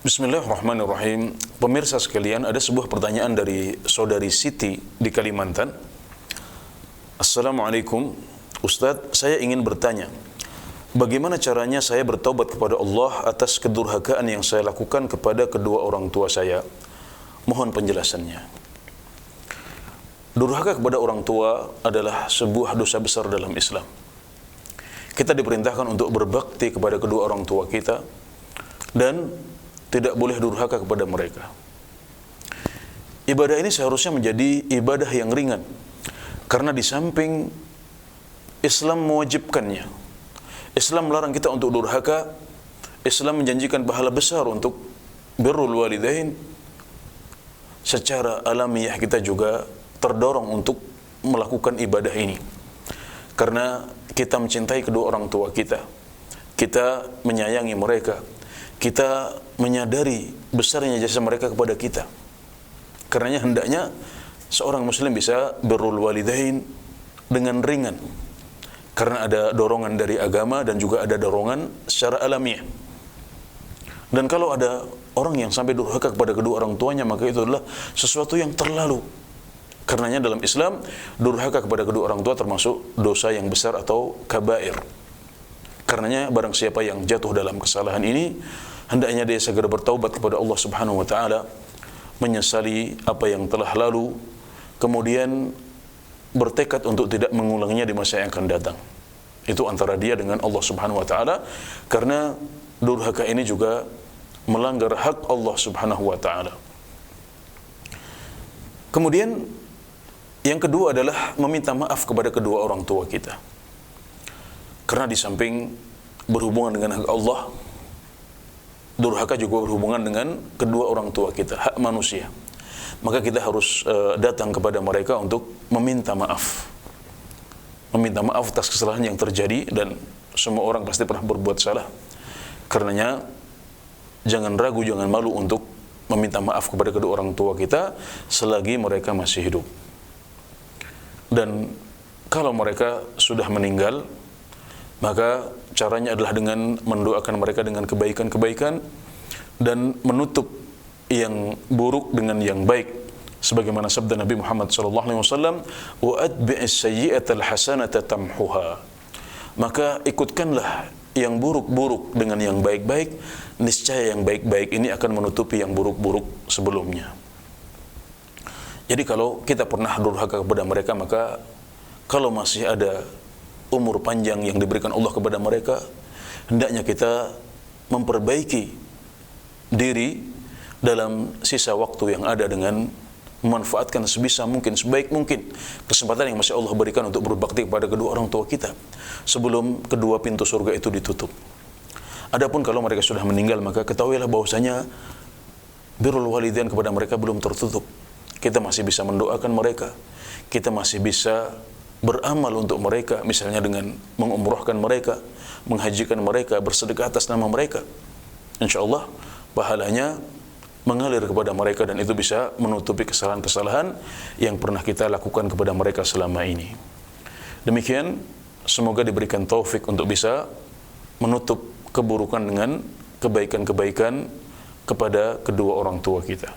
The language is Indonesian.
Bismillahirrahmanirrahim. Pemirsa sekalian, ada sebuah pertanyaan dari saudari Siti di Kalimantan. Assalamualaikum, Ustadz, saya ingin bertanya, bagaimana caranya saya bertaubat kepada Allah atas kedurhakaan yang saya lakukan kepada kedua orang tua saya? Mohon penjelasannya. Durhaka kepada orang tua adalah sebuah dosa besar dalam Islam. Kita diperintahkan untuk berbakti kepada kedua orang tua kita dan tidak boleh durhaka kepada mereka. Ibadah ini seharusnya menjadi ibadah yang ringan, karena di samping Islam mewajibkannya, Islam melarang kita untuk durhaka, Islam menjanjikan pahala besar untuk birrul walidain. Secara alamiah kita juga terdorong untuk melakukan ibadah ini, karena kita mencintai kedua orang tua kita, kita menyayangi mereka, kita menyadari besarnya jasa mereka kepada kita. Karenanya hendaknya seorang muslim bisa birrul walidain dengan ringan, karena ada dorongan dari agama dan juga ada dorongan secara alamiah. Dan kalau ada orang yang sampai durhaka kepada kedua orang tuanya, maka itu adalah sesuatu yang terlalu. Karenanya dalam Islam, durhaka kepada kedua orang tua termasuk dosa yang besar atau kabair. Karenanya barang siapa yang jatuh dalam kesalahan ini, hendaknya dia segera bertaubat kepada Allah Subhanahu wa taala, menyesali apa yang telah lalu, kemudian bertekad untuk tidak mengulanginya di masa yang akan datang. Itu antara dia dengan Allah Subhanahu wa taala, karena durhaka ini juga melanggar hak Allah Subhanahu wa taala. Kemudian yang kedua adalah meminta maaf kepada kedua orang tua kita. Karena di samping berhubungan dengan hak Allah, durhaka juga berhubungan dengan kedua orang tua kita, hak manusia. Maka kita harus datang kepada mereka untuk meminta maaf. Meminta maaf atas kesalahan yang terjadi, dan semua orang pasti pernah berbuat salah. Karenanya jangan ragu, jangan malu untuk meminta maaf kepada kedua orang tua kita selagi mereka masih hidup. Dan kalau mereka sudah meninggal, maka caranya adalah dengan mendoakan mereka dengan kebaikan-kebaikan dan menutup yang buruk dengan yang baik, sebagaimana sabda Nabi Muhammad SAW, wa atbi'is sayyi'atal hasanata tamhuha. Maka ikutkanlah yang buruk-buruk dengan yang baik-baik, niscaya yang baik-baik ini akan menutupi yang buruk-buruk sebelumnya. Jadi kalau kita pernah durhaka kepada mereka, maka kalau masih ada umur panjang yang diberikan Allah kepada mereka, hendaknya kita memperbaiki diri dalam sisa waktu yang ada dengan memanfaatkan sebisa mungkin, sebaik mungkin kesempatan yang masih Allah berikan untuk berbakti kepada kedua orang tua kita sebelum kedua pintu surga itu ditutup. Adapun kalau mereka sudah meninggal, maka ketahuilah bahwasanya birrul walidain kepada mereka belum tertutup. Kita masih bisa mendoakan mereka, kita masih bisa beramal untuk mereka, misalnya dengan mengumrahkan mereka, menghajikan mereka, bersedekah atas nama mereka. InsyaAllah pahalanya mengalir kepada mereka, dan itu bisa menutupi kesalahan-kesalahan yang pernah kita lakukan kepada mereka selama ini. Demikian, semoga diberikan taufik untuk bisa menutup keburukan dengan kebaikan-kebaikan kepada kedua orang tua kita.